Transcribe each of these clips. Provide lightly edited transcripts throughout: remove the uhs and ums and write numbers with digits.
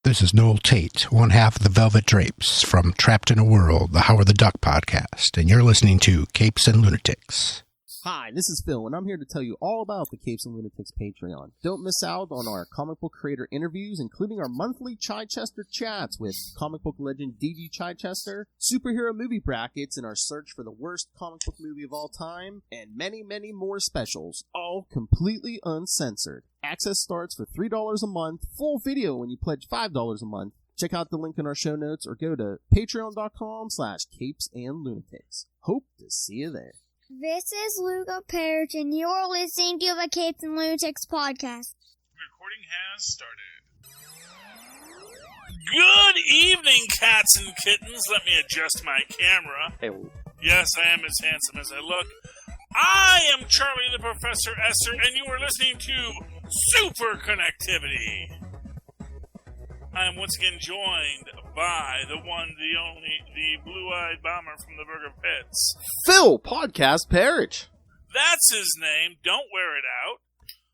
This is Noel Tate, one half of the Velvet Drapes from Trapped in a World, the Howard the Duck podcast, and you're listening to Capes and Lunatics. Hi, this is Phil, and I'm here to tell you all about the Capes and Lunatics Patreon. Don't miss out on our comic book creator interviews, including our monthly Chichester chats with comic book legend D.G. Chichester, superhero movie brackets in our search for the worst comic book movie of all time, and many, many more specials, all completely uncensored. Access starts for $3 a month, full video when you pledge $5 a month. Check out the link in our show notes or go to patreon.com/capesandlunatics. Hope to see you there. This is Luca Perich, and you're listening to the Capes and Lunatics podcast. Recording has started. Good evening, cats and kittens. Let me adjust my camera. Hey. Yes, I am as handsome as I look. I am Charlie the Professor Esser, and you are listening to Superconnectivity. I am once again joined by the one, the only, the blue-eyed bomber from the Burger Pits. Phil, podcast Perich. That's his name. Don't wear it out.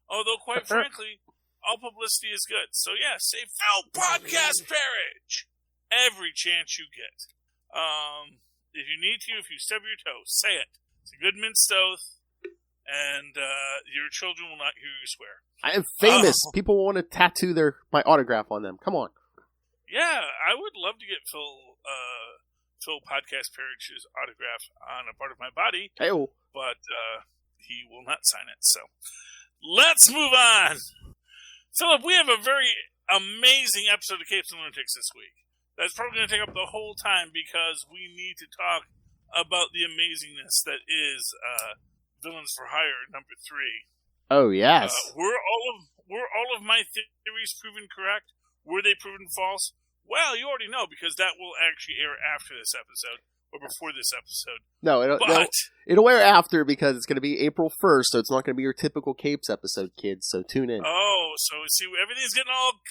Although, quite frankly, all publicity is good. So, yeah, say Phil, podcast Perich. Every chance you get. If you need to, if you stub your toe, say it. It's a good minced oath, and your children will not hear you swear. I am famous. People want to tattoo my autograph on them. Come on. Yeah, I would love to get Phil Podcast Perich's autograph on a part of my body, but he will not sign it. So let's move on. Philip, we have a very amazing episode of Capes and Lunatics this week. That's probably going to take up the whole time because we need to talk about the amazingness that is Villains for Hire number 3. Oh, yes. Were all of my theories proven correct? Were they proven false? Well, you already know because that will actually air after this episode or before this episode. No, it'll air after because it's going to be April 1st, so it's not going to be your typical Capes episode, kids. So tune in. Oh, so see, everything's getting all.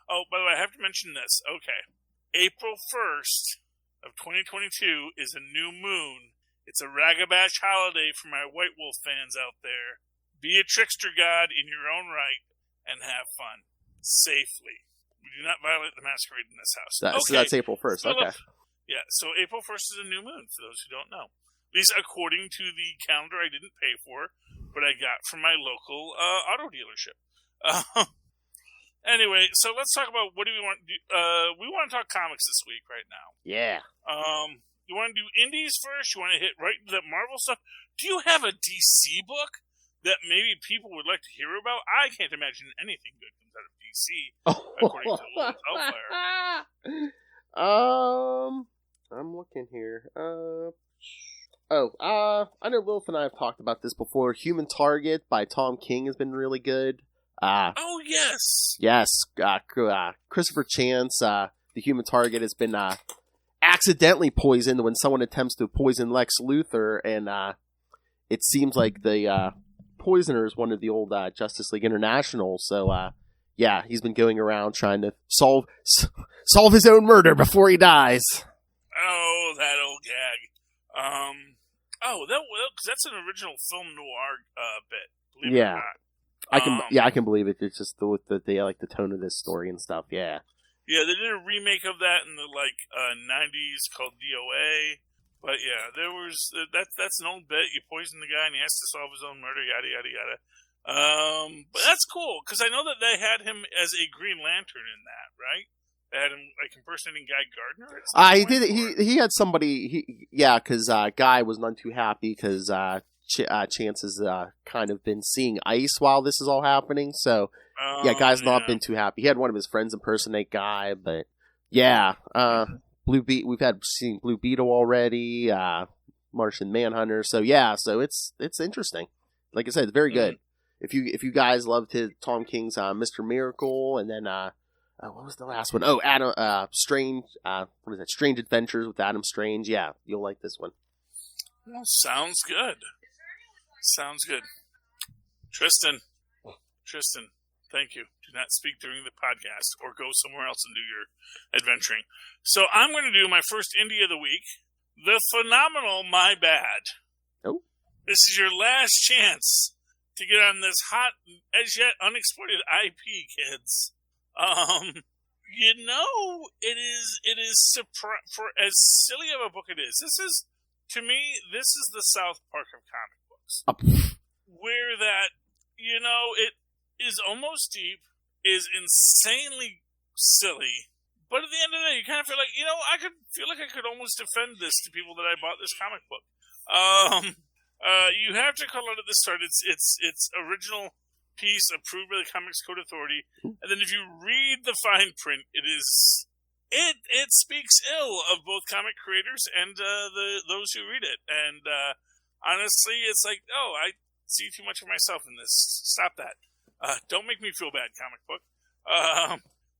Oh, by the way, I have to mention this. Okay, April 1st of 2022 is a new moon. It's a Ragabash holiday for my White Wolf fans out there. Be a trickster god in your own right and have fun safely. We do not violate the masquerade in this house. So that's April 1st. Okay. Yeah, so April 1st is a new moon, for those who don't know. At least according to the calendar I didn't pay for, but I got from my local auto dealership. Anyway, so let's talk about what do we want to do. We want to talk comics this week right now. Yeah. You want to do indies first? You want to hit right into that Marvel stuff? Do you have a DC book that maybe people would like to hear about? I can't imagine anything good comes out of DC, according to Lord Hellfire. I'm looking here. I know Wilf and I have talked about this before. Human Target by Tom King has been really good. Oh, yes. Yes. Christopher Chance, the Human Target, has been accidentally poisoned when someone attempts to poison Lex Luthor, and it seems like the poisoner is one of the old Justice League International, so yeah, he's been going around trying to solve his own murder before he dies. Oh, that old gag. Because that's an original film noir bit. Believe it or not. I can believe it. It's just they like the tone of this story and stuff. Yeah. Yeah, they did a remake of that in the 90s called DOA. But yeah, there was that's an old bit. You poison the guy and he has to solve his own murder. Yada yada yada. But that's cool because I know that they had him as a Green Lantern in that, right? They had him impersonating Guy Gardner. He did. He had somebody. Because Guy was none too happy because Chance has kind of been seeing ice while this is all happening. So Guy's not been too happy. He had one of his friends impersonate Guy, but Blue Beetle. We've seen Blue Beetle already. Martian Manhunter. So so it's interesting. Like I said, it's very good. If you guys loved Tom King's Mr. Miracle, and then what was the last one? Oh, Adam Strange. What is that? Strange Adventures with Adam Strange. Yeah, you'll like this one. Well, sounds good. Tristan, thank you. Do not speak during the podcast or go somewhere else and do your adventuring. So I'm going to do my first indie of the week, The Phenomenal My Bad. Oh. This is your last chance to get on this hot, as yet unexploited IP, kids. It is for as silly of a book it is. To me, this is the South Park of comic books. Where that, it is almost deep, is insanely silly, but at the end of the day, you kind of feel like, I could almost defend this to people that I bought this comic book. You have to call it at the start. It's original piece approved by the Comics Code Authority, and then if you read the fine print, it speaks ill of both comic creators and those who read it. And honestly, it's like, I see too much of myself in this. Stop that. Don't make me feel bad, comic book.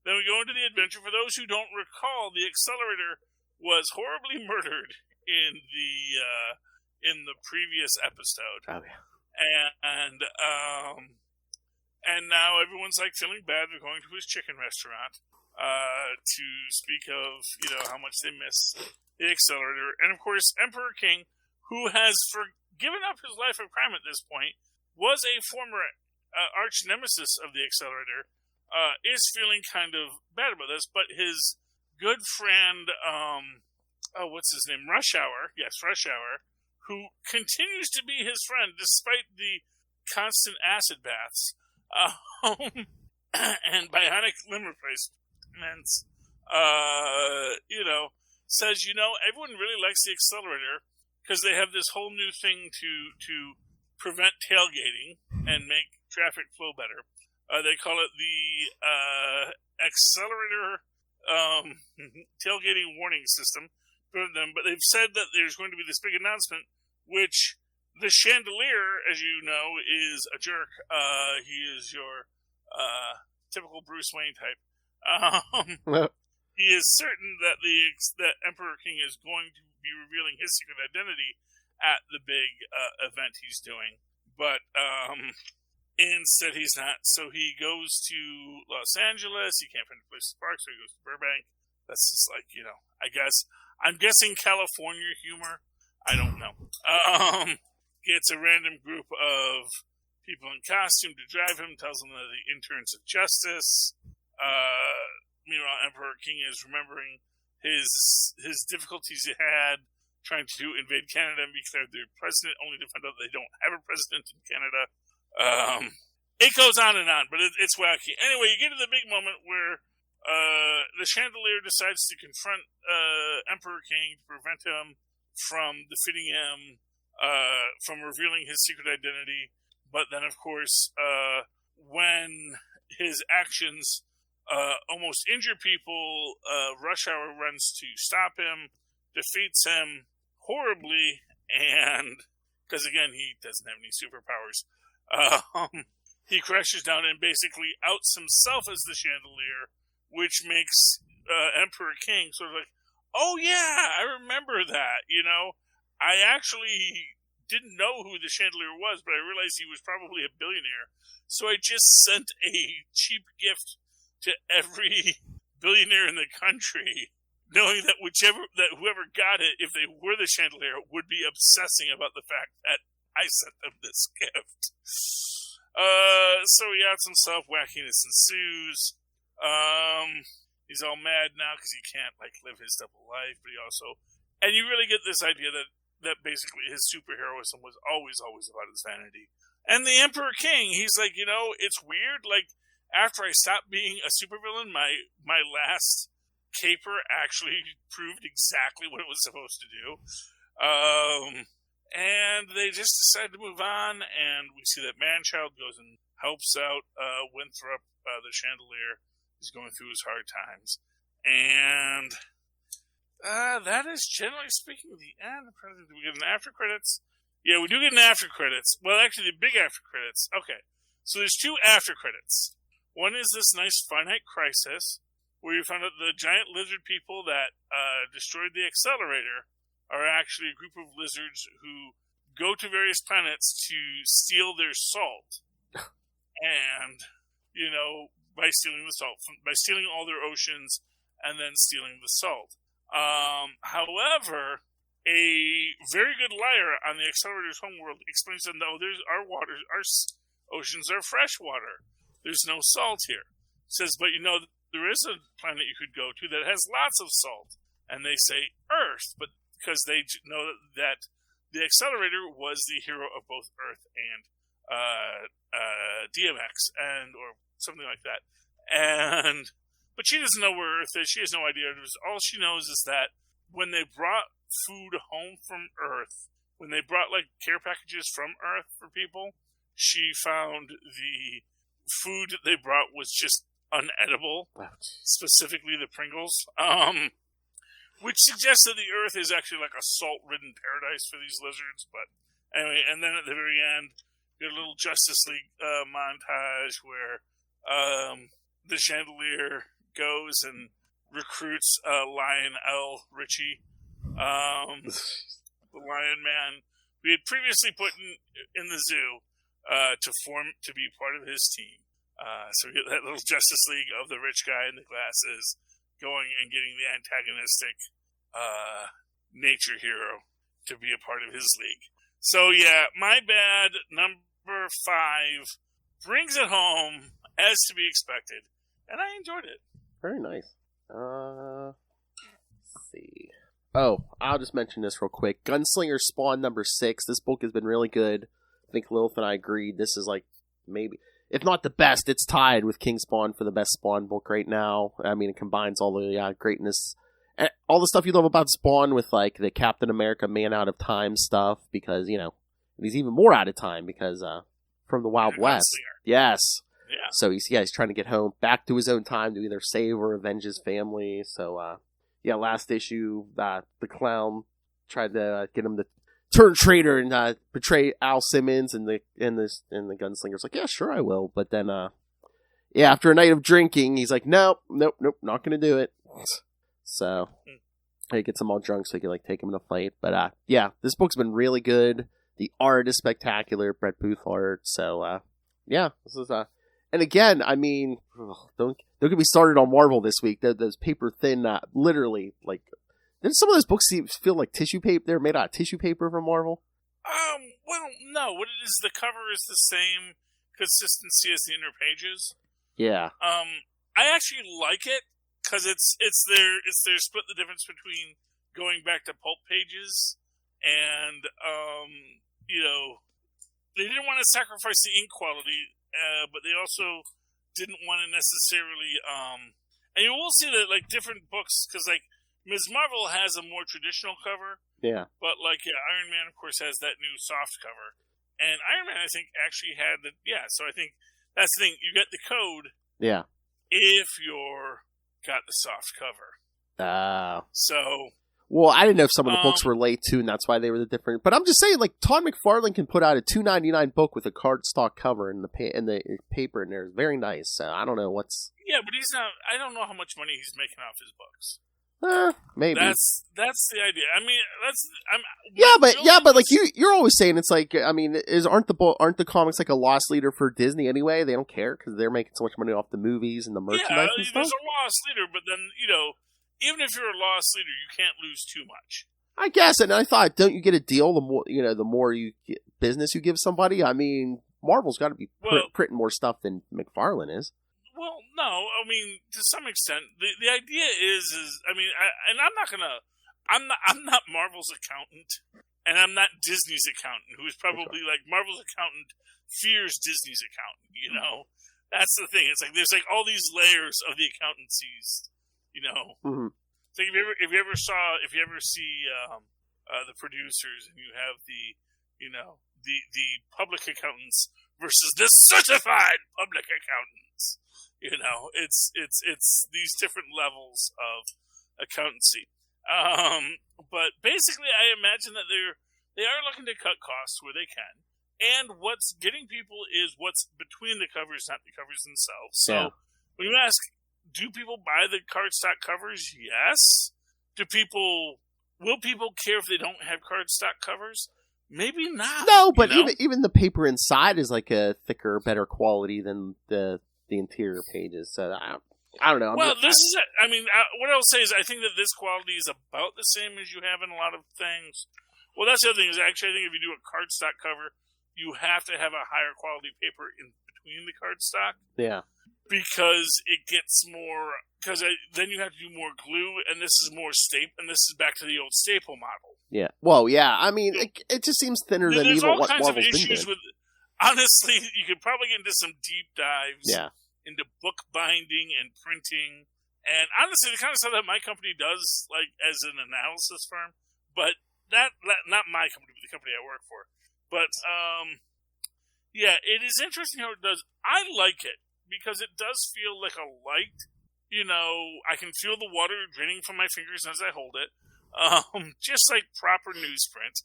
Then we go into the adventure. For those who don't recall, the Accelerator was horribly murdered in the previous episode. Oh yeah. And now everyone's like feeling bad. They're going to his chicken restaurant to speak of, how much they miss the Accelerator. And of course, Emperor King, who has given up his life of crime at this point, was a former arch nemesis of the Accelerator, is feeling kind of bad about this. But his good friend, what's his name? Rush Hour, who continues to be his friend despite the constant acid baths. And bionic limb replacements, says, everyone really likes the Accelerator because they have this whole new thing to prevent tailgating and make traffic flow better. They call it the Accelerator tailgating warning system. But they've said that there's going to be this big announcement, which the Chandelier, as you know, is a jerk. He is your typical Bruce Wayne type. He is certain that that Emperor King is going to be revealing his secret identity at the big event he's doing. But instead he's not. So he goes to Los Angeles. He can't find a place to park, so he goes to Burbank. That's just like, I'm guessing California humor. I don't know. Gets a random group of people in costume to drive him, tells them that the interns of justice. Meanwhile, Emperor King is remembering his difficulties he had trying to invade Canada and be declared their president, only to find out they don't have a president in Canada. It goes on and on, but it's wacky. Anyway, you get to the big moment where the Chandelier decides to confront Emperor King to prevent him from defeating him, from revealing his secret identity. But then, of course, when his actions almost injure people, Rush Hour runs to stop him, defeats him horribly, and because, again, he doesn't have any superpowers, he crashes down and basically outs himself as the Chandelier, which makes Emperor King sort of like, oh yeah, I remember that, I actually didn't know who the Chandelier was, but I realized he was probably a billionaire. So I just sent a cheap gift to every billionaire in the country, knowing that whoever got it, if they were the Chandelier, would be obsessing about the fact that I sent them this gift. So he outs himself, wackiness ensues. He's all mad now because he can't live his double life, but he also, and you really get this idea that basically his superheroism was always about his vanity. And the Emperor King, he's like, it's weird. After I stopped being a supervillain, my last caper actually proved exactly what it was supposed to do. And they just decide to move on, and we see that Manchild goes and helps out Winthrop, the Chandelier. He's going through his hard times. And that is, generally speaking, the end. Do we get an after credits? Yeah, we do get an after credits. Well, actually, the big after credits. Okay, so there's two after credits. One is this nice finite crisis, where you find out the giant lizard people that destroyed the Accelerator are actually a group of lizards who go to various planets to steal their salt. And, by stealing the salt, by stealing all their oceans and then stealing the salt. However, a very good liar on the Accelerator's homeworld explains to them, no, our oceans are fresh water. There's no salt here. Says, but there is a planet you could go to that has lots of salt, and they say Earth, but because they know that the Accelerator was the hero of both Earth and DMX, or something like that. But she doesn't know where Earth is. She has no idea. All she knows is that when they brought food home from Earth, when they brought care packages from Earth for people, she found the food that they brought was just unedible, specifically the Pringles, which suggests that the Earth is actually like a salt-ridden paradise for these lizards. But anyway, and then at the very end, you get a little Justice League montage where the Chandelier goes and recruits Lion L. Richie, the Lion Man, we had previously put in the zoo to be part of his team. So we get that little Justice League of the rich guy in the glasses going and getting the antagonistic nature hero to be a part of his league. So yeah, My Bad number 5 brings it home as to be expected, and I enjoyed it. Very nice. Let's see. Oh, I'll just mention this real quick. Gunslinger Spawn number 6. This book has been really good. I think Lilith and I agreed this is maybe, if not the best, it's tied with King Spawn for the best Spawn book right now. I mean, it combines all the greatness, all the stuff you love about Spawn with the Captain America Man Out of Time stuff, because, he's even more out of time because from the Wild West. Gunslinger. Yes. Yeah. So he's trying to get home back to his own time to either save or avenge his family. So, last issue, the clown tried to get him to turn traitor and betray Al Simmons, and the Gunslinger's like, yeah, sure I will. But then, after a night of drinking, he's like, nope, not gonna do it. So he gets him all drunk so he can take him in a fight. But this book's been really good. The art is spectacular, Brett Booth art. So this is and again, I mean, don't get me started on Marvel this week. Those paper thin, literally, some of those books feel like tissue paper. They're made out of tissue paper from Marvel. Well, no. What it is, the cover is the same consistency as the inner pages. Yeah. I actually like it because it's their split the difference between going back to pulp pages and they didn't want to sacrifice the ink quality, but they also didn't want to necessarily and you will see that different books, because Ms. Marvel has a more traditional cover. Yeah. But Iron Man, of course, has that new soft cover. And Iron Man, I think, actually had so I think that's the thing. You get the code. Yeah. If you're got the soft cover. So. Well, I didn't know if some of the books were late too, and that's why they were the different. But I'm just saying, Todd McFarlane can put out a $2.99 book with a cardstock cover and the paper in there is very nice. So I don't know what's. Yeah, but he's not. I don't know how much money he's making off his books. Maybe that's the idea. I mean, but you're always saying it's aren't the comics like a loss leader for Disney anyway? They don't care because they're making so much money off the movies and the merchandise and stuff. There's a loss leader, but then even if you're a loss leader, you can't lose too much. I guess, and I thought, don't you get a deal the more you get business you give somebody? I mean, Marvel's got to be printing more stuff than McFarlane is. Well, no, I mean, to some extent, the idea is I'm not Marvel's accountant, and I'm not Disney's accountant, who is probably Marvel's accountant fears Disney's accountant. That's the thing. It's there's all these layers of the accountancies. Mm-hmm. So if you ever see the producers, and you have the public accountants versus the certified public accountants. It's these different levels of accountancy. But basically, I imagine that they are looking to cut costs where they can, and what's getting people is what's between the covers, not the covers themselves. So when you ask, do people buy the cardstock covers? Yes. Will people care if they don't have cardstock covers? Maybe not. No, but even the paper inside is a thicker, better quality than the interior pages. So I don't know. What I'll say is I think that this quality is about the same as you have in a lot of things. Well, that's the other thing is actually I think if you do a cardstock cover, you have to have a higher quality paper in between the cardstock. Yeah. because it gets more. Because then you have to do more glue, and this is more staple, and this is back to the old staple model. Yeah. Well, yeah. I mean, it just seems thinner than even what Marvel's been doing. There's all kinds of issues with. Honestly, you could probably get into some deep dives into book binding and printing, and honestly, the kind of stuff that my company does, like as an analysis firm. But that not my company, but the company I work for. But yeah, it is interesting how it does. I like it because it does feel like a light. I can feel the water draining from my fingers as I hold it, just like proper newsprint.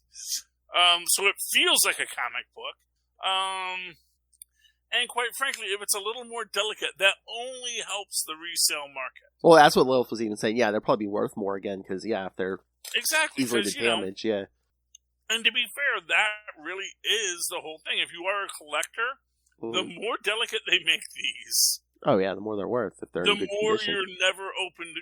So it feels like a comic book. And quite frankly, if it's a little more delicate, that only helps the resale market. Well, that's what Lilith was even saying. Yeah, they'll probably be worth more again because, if they're easily to damage, And to be fair, that really is the whole thing. If you are a collector, the more delicate they make these. Oh, yeah, the more they're worth. If they're the in good more condition. you're never open to,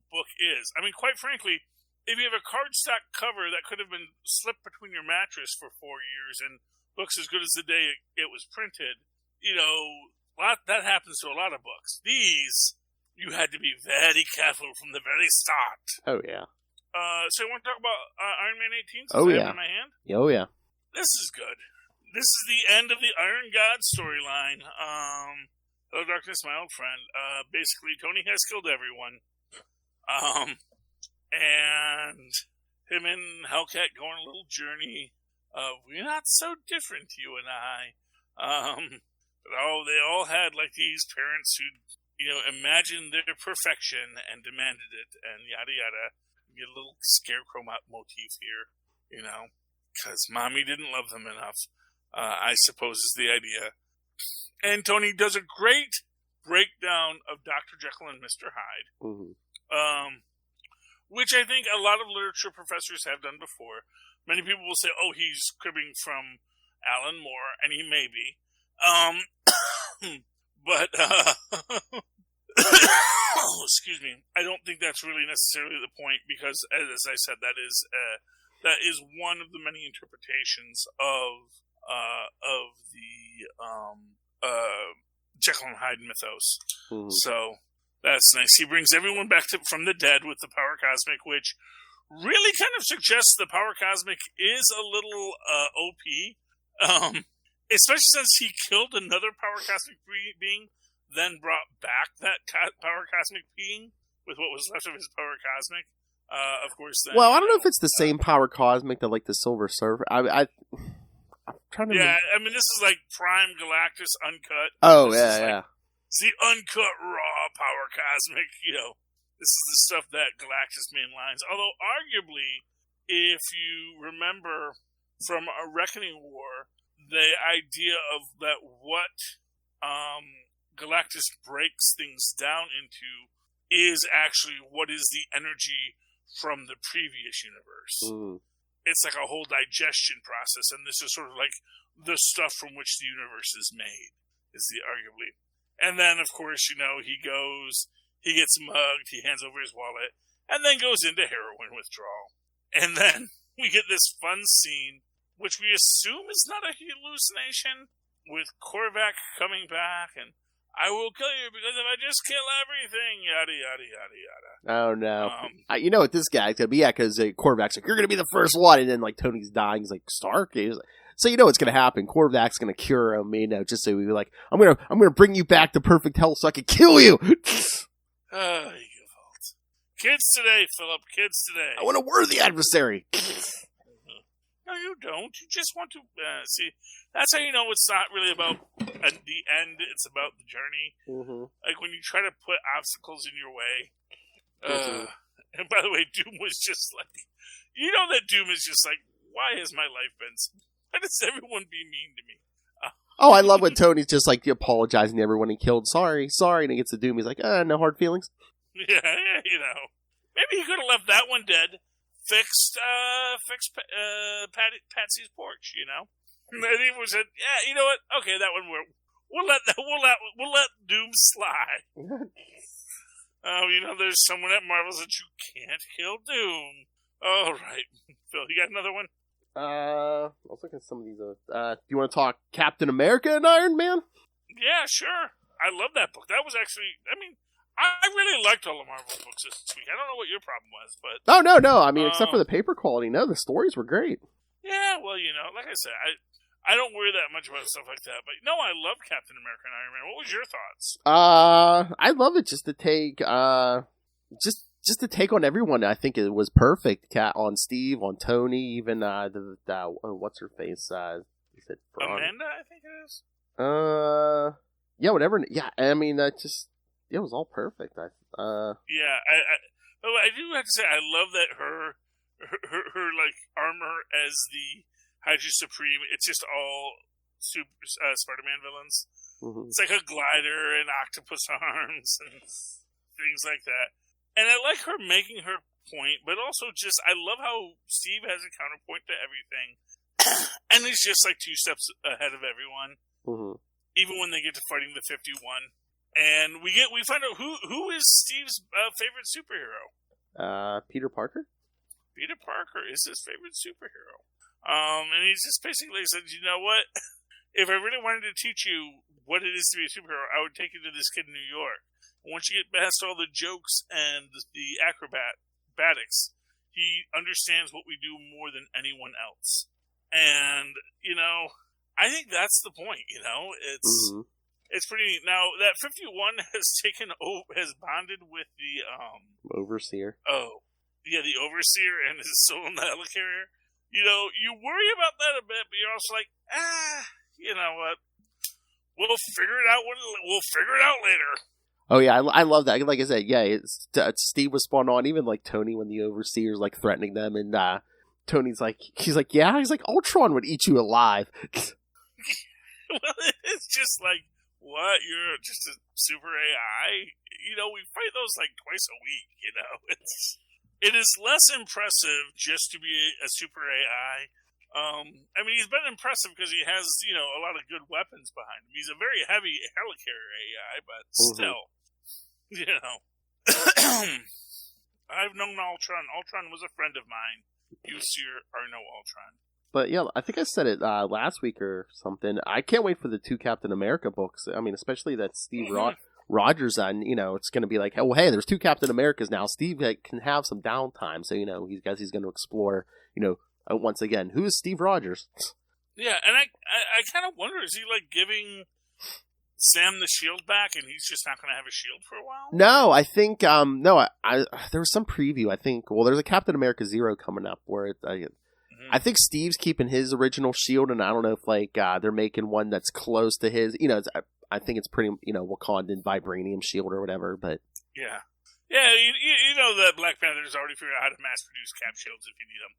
book is. I mean, quite frankly, if you have a cardstock cover that could have been slipped between your mattress for 4 years and looks as good as the day it was printed, that happens to a lot of books. These, you had to be very careful from the very start. Oh, yeah. So you want to talk about Iron Man 18? Oh, yeah. In my hand? Oh, yeah. This is good. This is the end of the Iron God storyline. Hello, Darkness, my old friend. Basically, Tony has killed everyone. And him and Hellcat go on a little journey of, we're not so different, you and I. But they all had, like, these parents who, imagined their perfection and demanded it, and yada yada. You get a little scarecrow motif here, because mommy didn't love them enough, I suppose is the idea. And Tony does a great breakdown of Dr. Jekyll and Mr. Hyde, which I think a lot of literature professors have done before. Many people will say, oh, he's cribbing from Alan Moore, and he may be. But, excuse me, I don't think that's really necessarily the point, because, as I said, that is one of the many interpretations of the Jekyll and Hyde mythos. So that's nice. He brings everyone back from the dead with the power cosmic, which really kind of suggests the power cosmic is a little OP, especially since he killed another power cosmic being, then brought back that power cosmic being with what was left of his power cosmic. Of course. Then, well, I don't know if it's the same power cosmic that, like, the Silver Surfer. I'm trying to. Yeah, I mean, this is like Prime Galactus uncut. Oh, yeah. It's the uncut raw power cosmic. This is the stuff that Galactus mainlines. Although, arguably, if you remember from A Reckoning War, the idea of that what Galactus breaks things down into is actually what is the energy from the previous universe. It's like a whole digestion process, and this is sort of like the stuff from which the universe is made, is the arguably. And then, of course, he gets mugged, he hands over his wallet, and then goes into heroin withdrawal. And then we get this fun scene, which we assume is not a hallucination, with Korvac coming back, and I will kill you because if I just kill everything, yada, yada, yada, yada. Oh, no. You know what this guy's going to be? Yeah, because Korvac's like, you're going to be the first one. And then, like, Tony's dying. He's like, Stark? So you know what's going to happen. Korvac's going to cure him, just so we like, I'm going to bring you back to perfect health so I can kill you. Kids today, Philip. Kids today. I want a worthy adversary. No, you don't. You just want to see. That's how you know it's not really about the end. It's about the journey. Like when you try to put obstacles in your way. And by the way, Doom was just like, that Doom is just like, why has my life been? Why does everyone be mean to me? Oh, I love when Tony's just like apologizing to everyone he killed. Sorry, and he gets to Doom. He's like, no hard feelings. Yeah, maybe he could have left that one dead. Fixed Patsy's porch, And he said, yeah, you know what? Okay, that one we'll let Doom slide. There's someone at Marvel's that you can't kill Doom. All right, Phil, you got another one? I was looking at some of these. Do you want to talk Captain America and Iron Man? Yeah, sure. I love that book. That was actually, I mean, I really liked all the Marvel books this week. I don't know what your problem was, but... Oh, no. I mean, except for the paper quality. No, the stories were great. Yeah, well, like I said, I don't worry that much about stuff like that. But, no, I love Captain America and Iron Man. What was your thoughts? I love it just to take... Just to take on everyone. I think it was perfect. On Steve, on Tony, even what's her face? Is it Amanda, I think it is. Yeah, whatever. Yeah, I mean, it was all perfect. Yeah, I do have to say, I love that her like armor as the Hydra Supreme. It's just all Spider-Man villains. Mm-hmm. It's like a glider and octopus arms and things like that. And I like her making her point, but also just I love how Steve has a counterpoint to everything, and he's just like 2 steps ahead of everyone. Mm-hmm. Even when they get to fighting the 51. And we find out who is Steve's favorite superhero. Peter Parker? Peter Parker is his favorite superhero. And he's just basically said, you know what? If I really wanted to teach you what it is to be a superhero, I would take you to this kid in New York. And once you get past all the jokes and the acrobatics, he understands what we do more than anyone else. And, I think that's the point, It's pretty neat. Now, that 51 has bonded with the, Overseer. Oh. Yeah, the Overseer and is still in the helicarrier. You worry about that a bit, but you're also like, you know what? We'll figure it out later. Oh, yeah, I love that. Like I said, yeah, Steve was spun on, even like Tony when the Overseer's like threatening them, and Tony's like, he's like, Ultron would eat you alive. Well, it's just like, what? You're just a super AI? We fight those like twice a week, It is less impressive just to be a super AI. I mean, he's been impressive because he has, a lot of good weapons behind him. He's a very heavy helicarrier AI, but still, I've known Ultron. Ultron was a friend of mine. You are no Ultron. But yeah, I think I said it last week or something. I can't wait for the 2 Captain America books. I mean, especially that Steve Rogers on. It's going to be like, oh, hey, there's 2 Captain Americas now. Steve can have some downtime, so he's going to explore. Once again, who is Steve Rogers? Yeah, and I kind of wonder, is he like giving Sam the shield back, and he's just not going to have a shield for a while? No, I think there was some preview. I think there's a Captain America 0 coming up where I think Steve's keeping his original shield, and I don't know if they're making one that's close to his. I think it's pretty Wakandan vibranium shield or whatever. But yeah, you know that Black Panther's already figured out how to mass produce cap shields if you need them.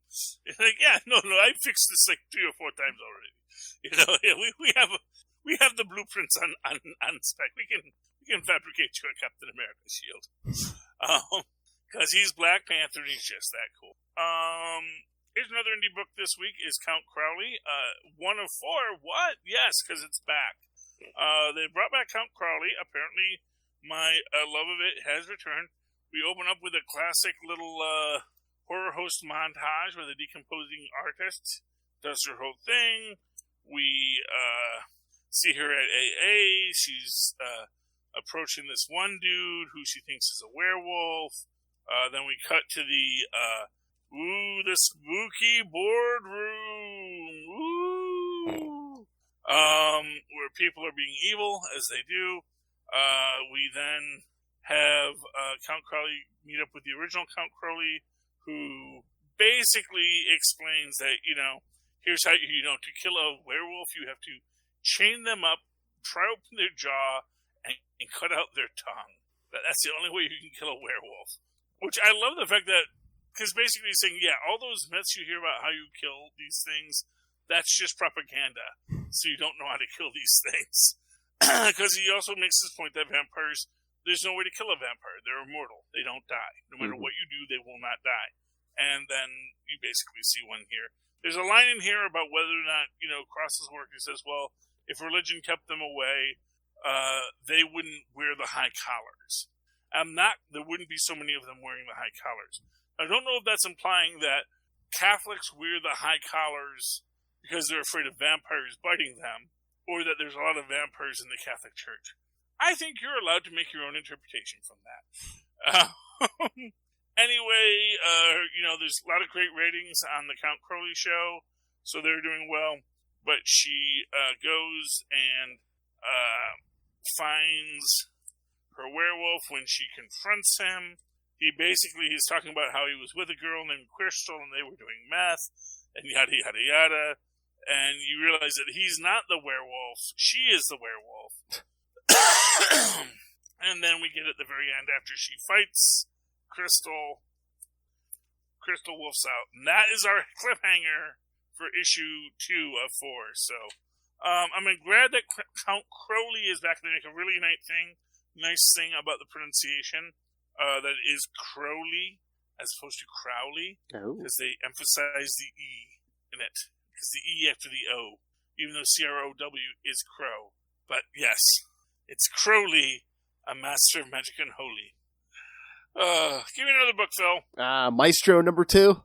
It's like, no, I fixed this like 3 or 4 times already. We have the blueprints on spec. We can fabricate you a Captain America shield. Because he's Black Panther and he's just that cool. Here's another indie book this week is Count Crowley. 1 of 4. What? Yes, because it's back. They brought back Count Crowley. Apparently, my love of it has returned. We open up with a classic little horror host montage where the decomposing artist does her whole thing. We see her at AA. She's approaching this one dude who she thinks is a werewolf. Then we cut to the spooky boardroom. Ooh. Where people are being evil, as they do. We then have Count Crowley meet up with the original Count Crowley, who basically explains that, here's how, to kill a werewolf, you have to chain them up, pry open their jaw, and cut out their tongue. That's the only way you can kill a werewolf. Which I love the fact that, because basically he's saying, all those myths you hear about how you kill these things, that's just propaganda. So you don't know how to kill these things. Because he also makes this point that vampires, there's no way to kill a vampire. They're immortal. They don't die. No matter what you do, they will not die. And then you basically see one here. There's a line in here about whether or not, Cross's work. He says, well, if religion kept them away, they wouldn't wear the high collars. There wouldn't be so many of them wearing the high collars. I don't know if that's implying that Catholics wear the high collars because they're afraid of vampires biting them, or that there's a lot of vampires in the Catholic Church. I think you're allowed to make your own interpretation from that. Anyway, there's a lot of great ratings on the Count Crowley show, so they're doing well. But she goes and finds her werewolf when she confronts him. He's talking about how he was with a girl named Crystal and they were doing meth and yada, yada, yada. And you realize that he's not the werewolf. She is the werewolf. And then we get at the very end after she fights Crystal wolfs out. And that is our cliffhanger for issue 2 of 4. So, I'm glad that Count Crowley is back. They make a really nice thing about the pronunciation. That it is Crowley as opposed to Crowley. Because they emphasize the E in it. It's the E after the O. Even though CROW is Crow. But yes, it's Crowley, a master of magic and holy. Give me another book, Phil. Maestro number 2.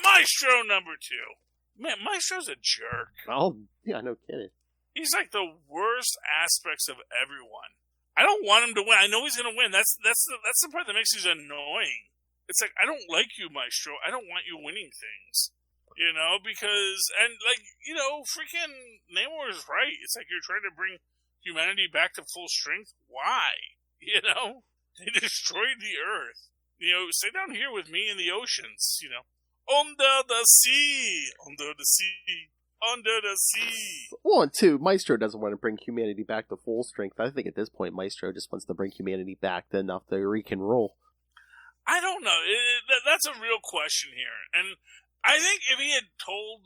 Maestro number 2. Man, Maestro's a jerk. Oh, yeah, no kidding. He's like the worst aspects of everyone. I don't want him to win. I know he's going to win. That's the part that makes him annoying. It's like, I don't like you, Maestro. I don't want you winning things. Because, freaking Namor is right. It's like you're trying to bring humanity back to full strength. Why? They destroyed the Earth. Stay down here with me in the oceans, Under the sea. Under the sea. Under the sea. Well, and 2, Maestro doesn't want to bring humanity back to full strength. I think at this point, Maestro just wants to bring humanity back to enough to can roll. I don't know. That's a real question here. And I think if he had told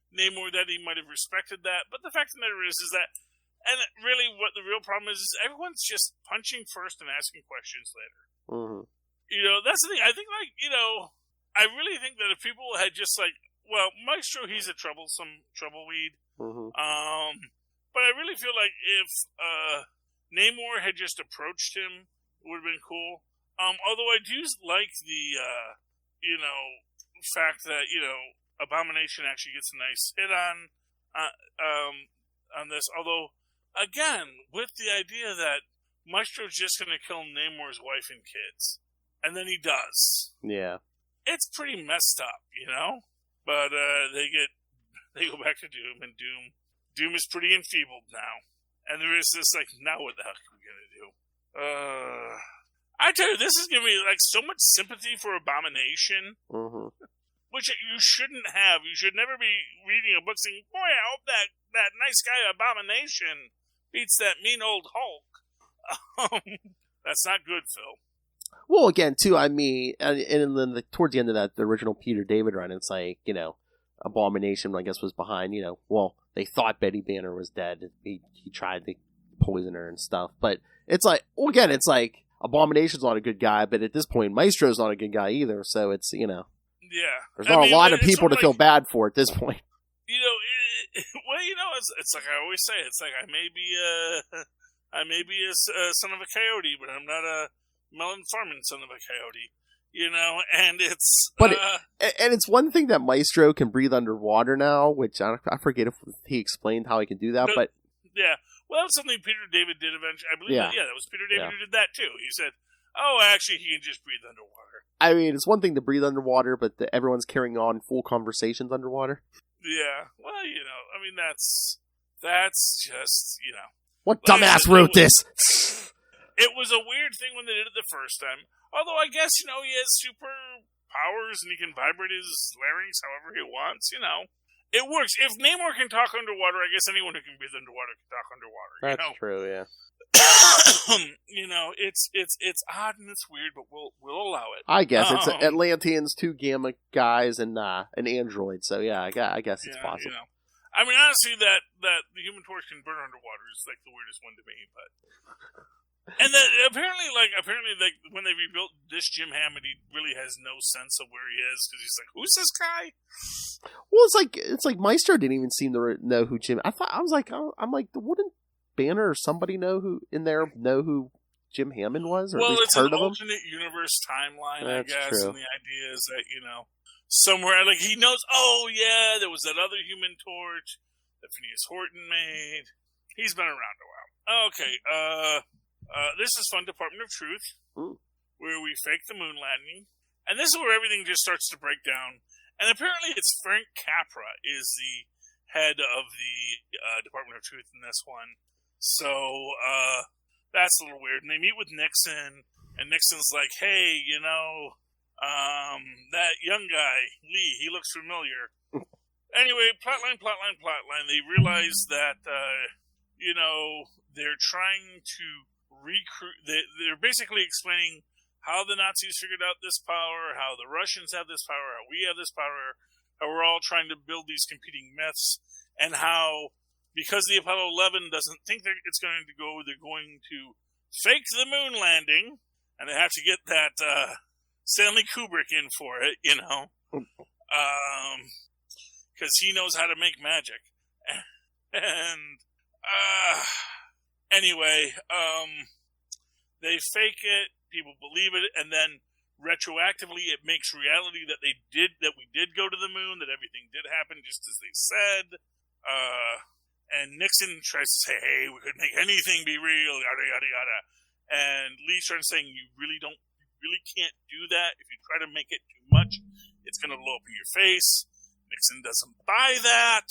Namor that, he might have respected that. But the fact of the matter is that, and really what the real problem is everyone's just punching first and asking questions later. Mm-hmm. That's the thing. I think, I really think that if people had just, well, Maestro, he's a troubleweed. Mm-hmm. But I really feel like if Namor had just approached him, it would have been cool. Although I do like the, fact that, Abomination actually gets a nice hit on this. Although, again, with the idea that Maestro's just going to kill Namor's wife and kids. And then he does. Yeah. It's pretty messed up, But they go back to Doom, and Doom is pretty enfeebled now. And there is this, now what the heck are we going to do? I tell you, this is giving me, so much sympathy for Abomination. Mm-hmm. Which you shouldn't have. You should never be reading a book saying, boy, I hope that nice guy Abomination beats that mean old Hulk. That's not good, Phil. Well, again, too, I mean, and then towards the end of that, the original Peter David run, it's Abomination, I guess, was behind, they thought Betty Banner was dead. He tried to poison her and stuff. But it's Abomination's not a good guy, but at this point, Maestro's not a good guy either, so it's, Yeah. There's not a lot of people to feel bad for at this point. It's like I always say, it's like I may be a son of a coyote, but I'm not a melon farming son of a coyote. And it's... But it's one thing that Maestro can breathe underwater now, which I forget if he explained how he can do that, but... Yeah. Well, that's something Peter David did eventually. I believe that was Peter David who did that, too. He said, actually, he can just breathe underwater. I mean, it's one thing to breathe underwater, but everyone's carrying on full conversations underwater. Yeah. Well, I mean, that's just, What dumbass wrote this? It was a weird thing when they did it the first time. Although, I guess, he has super powers and he can vibrate his larynx however he wants, It works. If Namor can talk underwater, I guess anyone who can breathe underwater can talk underwater. That's true, yeah. It's odd and it's weird, but we'll allow it. I guess it's Atlanteans, 2 Gamma guys, and an android. So yeah, I guess it's possible. I mean, honestly, that the Human Torch can burn underwater is the weirdest one to me. But and then apparently, when they rebuilt this Jim Hammond, he really has no sense of where he is because he's like, "Who's this guy?" Well, it's like Maestro didn't even seem to know who Jim. I'm like, wouldn't Banner or somebody know who Jim Hammond was? Or well, at least it's heard an of him? alternate universe timeline, That's I guess, true. and the idea is that somewhere he knows. Oh yeah, there was that other Human Torch that Phineas Horton made. He's been around a while. Okay, this is fun, Department of Truth, where we fake the moon landing, and this is where everything just starts to break down. And apparently it's Frank Capra is the head of the Department of Truth in this one. So, that's a little weird. And they meet with Nixon, and Nixon's like, hey, that young guy, Lee, he looks familiar. Anyway, plotline. They realize that, they're trying to recruit. They're basically explaining how the Nazis figured out this power, how the Russians have this power, how we have this power, how we're all trying to build these competing myths, and how, because the Apollo 11 doesn't think it's going to go, they're going to fake the moon landing, and they have to get that Stanley Kubrick in for it, because he knows how to make magic. And anyway, they fake it, people believe it, and then retroactively it makes reality that we did go to the moon, that everything did happen just as they said. And Nixon tries to say, hey, we could make anything be real, yada, yada, yada. And Lee starts saying, you really can't do that. If you try to make it too much, it's going to blow up in your face. Nixon doesn't buy that.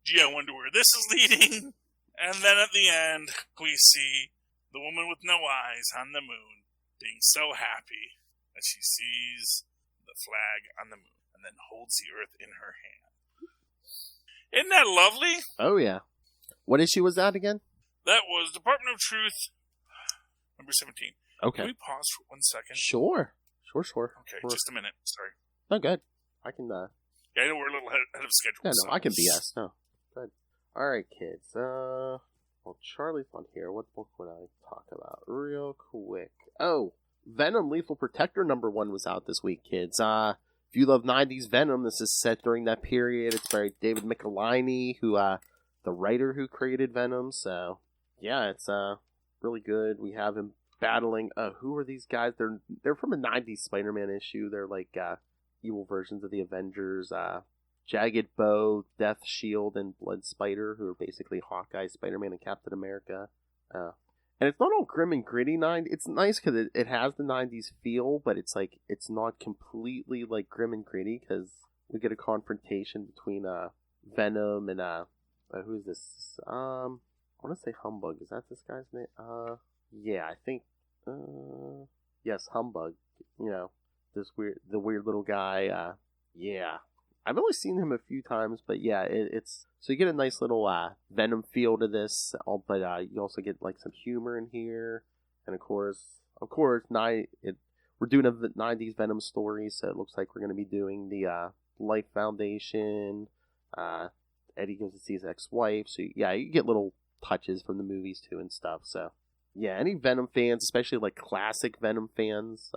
Gee, I wonder where this is leading. And then at the end, we see the woman with no eyes on the moon being so happy that she sees the flag on the moon and then holds the earth in her hand. Isn't that lovely? Oh, yeah. What issue was that again? That was Department of Truth, number 17. Okay. Can we pause for 1 second? Sure. Okay, just a minute. Sorry. Oh, good. I can, Yeah, I know we're a little ahead of schedule. Yeah, no, I can BS. No. Good. Alright, kids. Well, Charlie's on here. What book would I talk about real quick? Oh, Venom Lethal Protector number 1 was out this week, kids. If you love 90s Venom, this is set during that period. It's by David Michelinie, who, the writer who created Venom. So, yeah, it's, really good. We have him battling, who are these guys? They're from a 90s Spider-Man issue. They're like, evil versions of the Avengers, Jagged Bow, Death Shield, and Blood Spider, who are basically Hawkeye, Spider-Man, and Captain America. And it's not all grim and gritty. It's nice because it has the 90s feel, but it's like it's not completely like grim and gritty because we get a confrontation between Venom and who is this? I want to say Humbug. Is that this guy's name? Yeah, I think. Yes, Humbug. The weird little guy. Yeah. I've only seen him a few times, but yeah, it's so you get a nice little Venom feel to this, but you also get like some humor in here, and of course, we're doing a 90s Venom story, so it looks like we're going to be doing the Life Foundation. Eddie goes to see his ex-wife, so yeah, you get little touches from the movies too and stuff. So yeah, any Venom fans, especially like classic Venom fans,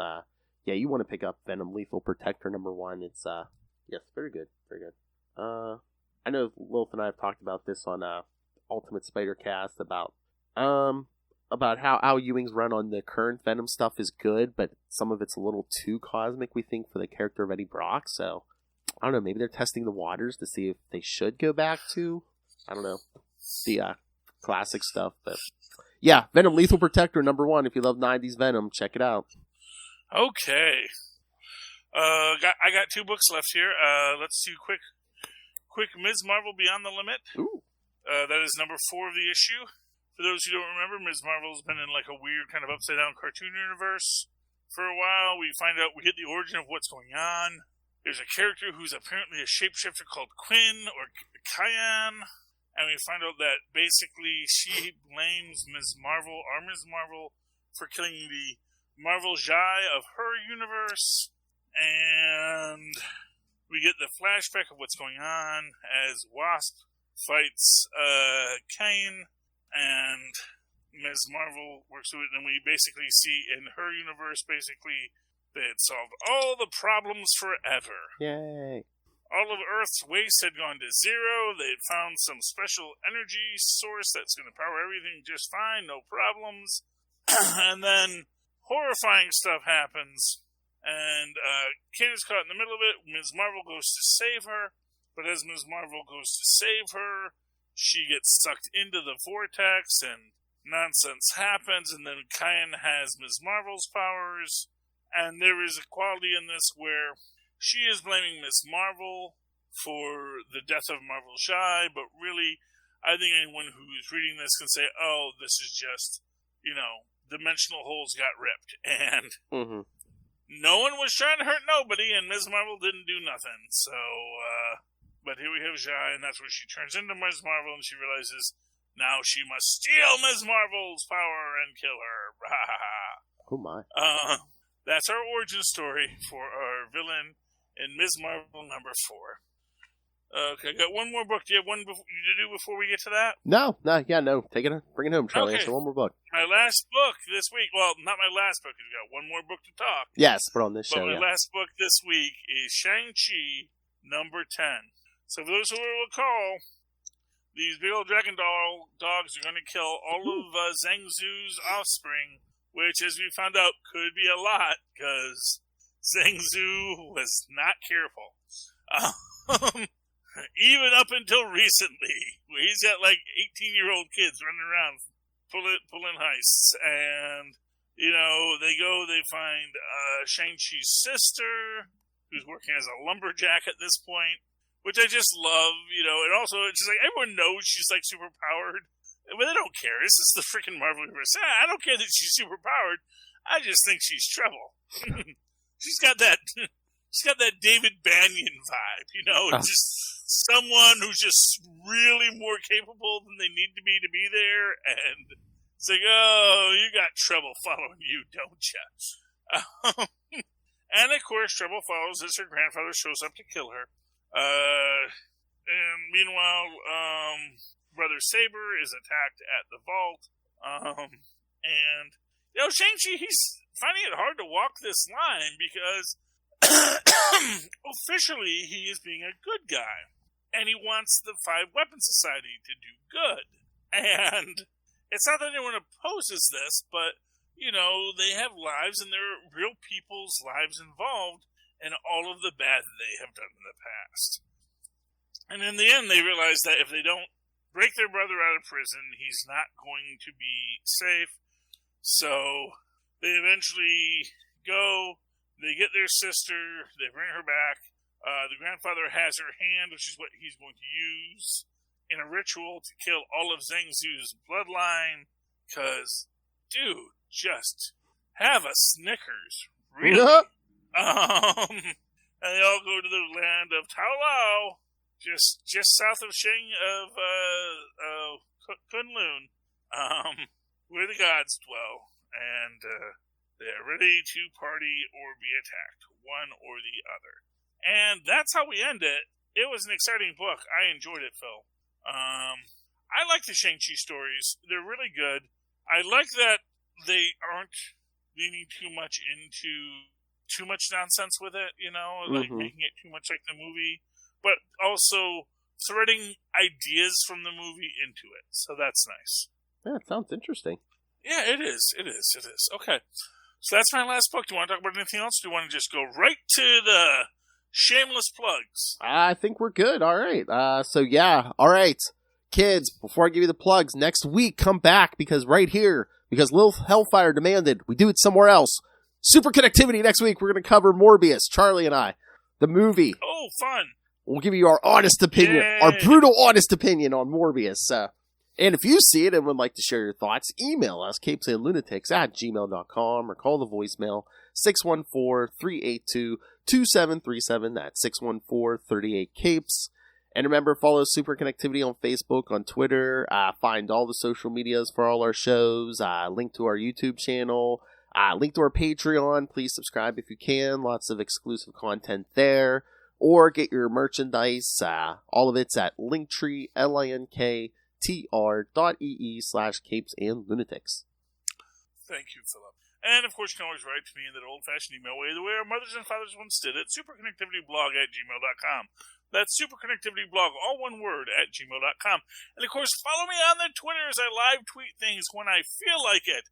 yeah, you want to pick up Venom Lethal Protector number 1. It's yes, very good. I know Lilith and I have talked about this on Ultimate Spider Cast about how Al Ewing's run on the current Venom stuff is good, but some of it's a little too cosmic, we think, for the character of Eddie Brock. So I don't know, maybe they're testing the waters to see if they should go back to, I don't know, the classic stuff. But yeah, Venom Lethal Protector number 1. If you love 90s Venom, check it out. Okay. I got 2 books left here. Let's do quick Ms. Marvel Beyond the Limit. Ooh. That is number 4 of the issue. For those who don't remember, Ms. Marvel's been in like a weird kind of upside down cartoon universe for a while. We get the origin of what's going on. There's a character who's apparently a shapeshifter called Quinn or Cayenne, and we find out that basically she blames Ms. Marvel for killing the Marvel Jai of her universe. And we get the flashback of what's going on as Wasp fights Kane, and Ms. Marvel works through it, and we basically see in her universe, basically, they had solved all the problems forever. Yay. All of Earth's waste had gone to zero. They had found some special energy source that's going to power everything just fine, no problems. And then horrifying stuff happens. And Kane is caught in the middle of it. Ms. Marvel goes to save her. But as Ms. Marvel goes to save her, she gets sucked into the vortex. And nonsense happens, and then Kyan has Ms. Marvel's powers, and there is a quality in this where she is blaming Ms. Marvel for the death of Marvel Shy, but really, I think anyone who's reading this can say, oh, this is just, dimensional holes got ripped, and no one was trying to hurt nobody, and Ms. Marvel didn't do nothing, so, but here we have Shy, and that's where she turns into Ms. Marvel, and she realizes now she must steal Ms. Marvel's power and kill her. Oh my. That's our origin story for our villain in Ms. Marvel number 4. Okay, I got one more book. Do you have one to do before we get to that? No. Bring it home, Charlie. Okay. So one more book. My last book this week. Well, not my last book. We've got one more book to talk. Yes, but on this show. But my last book this week is Shang Chi Number 10. So for those who will recall, these big old dragon dogs are going to kill all of Zhang Zu's offspring, which, as we found out, could be a lot because Zhang Zu was not careful. Even up until recently, where he's got like 18-year-old kids running around pulling heists. And, they find Shang-Chi's sister, who's working as a lumberjack at this point, which I just love, and also it's just like everyone knows she's like super powered, but they don't care. This is the freaking Marvel universe. I don't care that she's super powered. I just think she's trouble. She's got that David Banyan vibe, just someone who's just really more capable than they need to be there, and it's like, oh, you got trouble following you, don't you? And of course, trouble follows as her grandfather shows up to kill her. And meanwhile, Brother Saber is attacked at the vault. And, Shang-Chi, he's finding it hard to walk this line because officially he is being a good guy. And he wants the 5 Weapon Society to do good. And it's not that anyone opposes this, but, they have lives and there are real people's lives involved in all of the bad that they have done in the past. And in the end, they realize that if they don't break their brother out of prison, he's not going to be safe. So they eventually go, they get their sister, they bring her back. The grandfather has her hand, which is what he's going to use in a ritual to kill all of Zhang Zu's bloodline. Because, dude, just have a Snickers. Really? And they all go to the land of Taolao, just south of Kunlun, where the gods dwell, and they're ready to party or be attacked, one or the other. And that's how we end it. It was an exciting book. I enjoyed it, Phil. I like the Shang-Chi stories. They're really good. I like that they aren't leaning too much into too much nonsense with it, like making it too much like the movie, but also threading ideas from the movie into it. So that's nice. Yeah, it sounds interesting. Yeah, it is. Okay. So that's my last book. Do you want to talk about anything else? Do you want to just go right to the shameless plugs? I think we're good. All right. All right. Kids, before I give you the plugs, next week, come back because Lil Hellfire demanded we do it somewhere else. Superconnectivity next week. We're going to cover Morbius, Charlie and I. The movie. Oh, fun. We'll give you our honest opinion, our brutal honest opinion on Morbius. And if you see it and would like to share your thoughts, email us, CapesandLunatics@gmail.com, or call the voicemail, 614-382-2737. That's 614-38-CAPES. And remember, follow Superconnectivity on Facebook, on Twitter. Find all the social medias for all our shows. Link to our YouTube channel. Link to our Patreon. Please subscribe if you can. Lots of exclusive content there. Or get your merchandise. All of it's at Linktree, linktr.ee/CapesandLunatics. Thank you, Philip. And, of course, you can always write to me in that old-fashioned email way, the way our mothers and fathers once did at superconnectivityblog@gmail.com. That's superconnectivityblog, all one word, @gmail.com. And, of course, follow me on the Twitters. I live tweet things when I feel like it.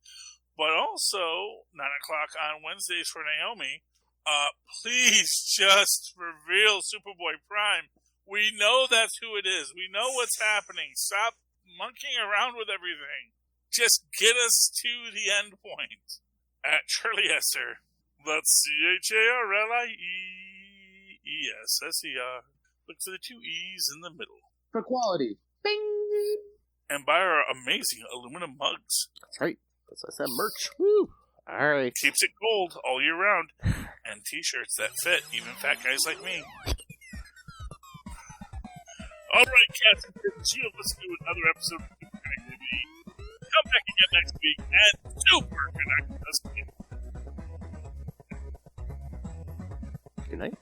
But also, 9 o'clock on Wednesdays for Naomi, please just reveal Superboy Prime. We know that's who it is. We know what's happening. Stop monkeying around with everything. Just get us to the end point. At Charlie Esser, that's CharlieEsser. Look for the 2 E's in the middle. For quality. Bing! And buy our amazing aluminum mugs. That's right. That's what I said, merch. Woo! Alright. Keeps it cold all year round. And t-shirts that fit even fat guys like me. Alright, cats and kittens, you have listened to another episode of Superconnectivity. Come back again next week and super connect us. Good night.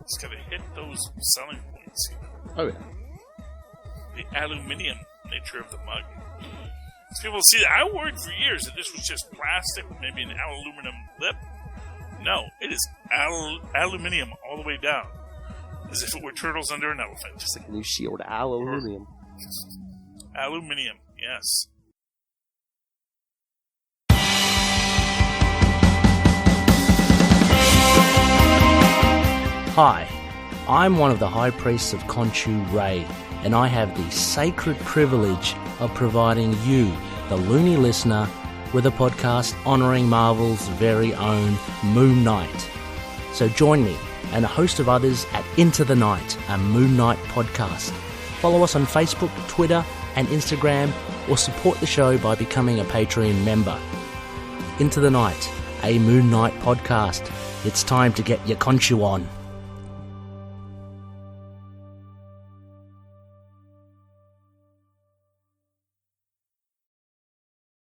Just gotta hit those selling points. Oh, yeah. The aluminium nature of the mug. So people see that. I worried for years that this was just plastic with maybe an aluminum lip. No, it is aluminium all the way down. As if it were turtles under an elephant. Just like a new shield. Aluminium. Aluminium, yes. Hi, I'm one of the High Priests of Khonshu Ray, and I have the sacred privilege of providing you, the Looney listener, with a podcast honouring Marvel's very own Moon Knight. So join me and a host of others at Into the Night, a Moon Knight podcast. Follow us on Facebook, Twitter and Instagram, or support the show by becoming a Patreon member. Into the Night, a Moon Knight podcast. It's time to get your Khonshu on.